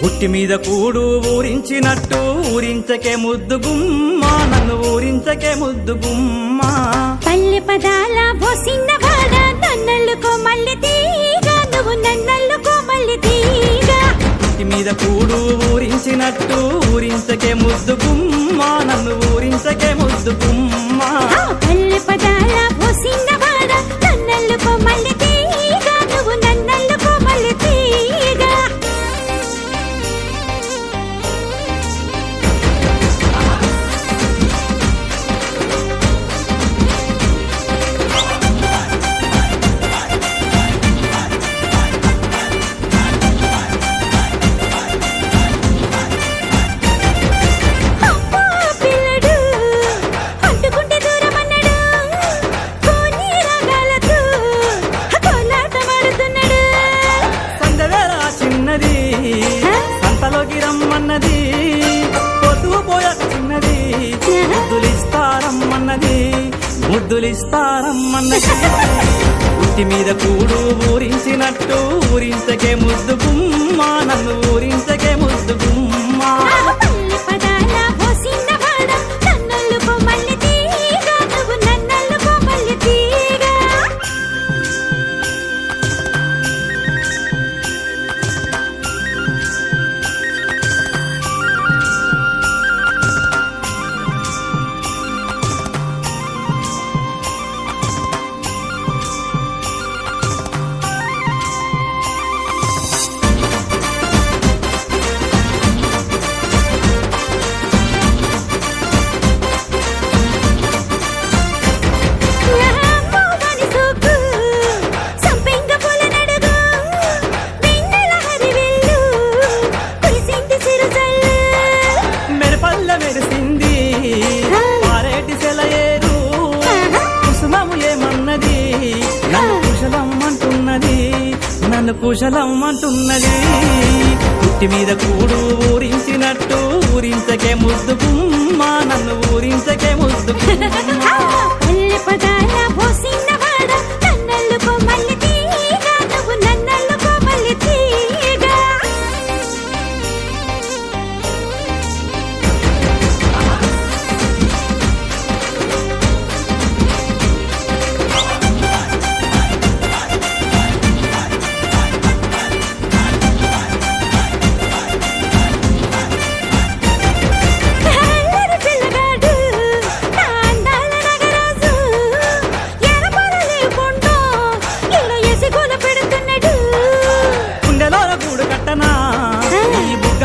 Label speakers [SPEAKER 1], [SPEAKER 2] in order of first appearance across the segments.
[SPEAKER 1] ఉట్టి మీద కూడు ఊరించినట్టు ఊరించకే ముద్దు గుమ్మ నన్ను ఊరించకే ముద్దు గుమ్మ
[SPEAKER 2] పల్లె పదాల పోసిన్నవాడ నన్నల్లుకో మల్లె తీగ నువ్వు నన్నల్లుకో మల్లె తీగ
[SPEAKER 1] ఉట్టి మీద కూడు ఊరించినట్టు ఊరించకే ముద్దు గుమ్మ నన్ను ఊరించకే ముద్దు గుమ్మ
[SPEAKER 2] పల్లె పదాల పోసిన్నవాడ నన్నల్లుకో మల్లె తీగ నువ్వు నన్నల్లుకో మల్లె తీగ
[SPEAKER 1] సంతలోకి రమ్మన్నది పొద్దు పోయ చిన్నది ముద్దులిస్తారమ్మన్నది ఉట్టి మీద కూడు ఊరించినట్టు ఊరించకే ముద్దు గుమ్మ నన్ను ఊరించకే ముద్దు గుమ్మ నన్ను కుశలమ్మంటున్నది ఉట్టి మీద కూడు ఊరించినట్టు ఊరించకే ముద్దు గుమ్మ నన్ను ఊరించకే ముద్దు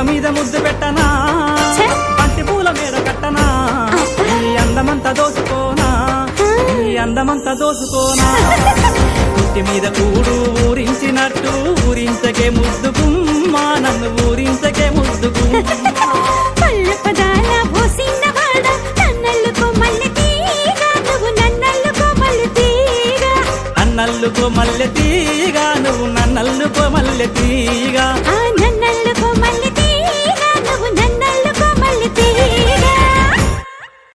[SPEAKER 1] మీద ముద్దు పెట్టనా బంతి పూల మీద కట్టనా ఈ అందమంతా దోసుకోనా ఉట్టి మీద కూడు ఊరించినట్టు ఊరించకే ముద్దు గుమ్మ నన్ను ఊరించకే ముద్దు గుమ్మ నన్నల్లుకో మల్లె తీగ నువ్వు నన్నల్లుకో మల్లె తీగ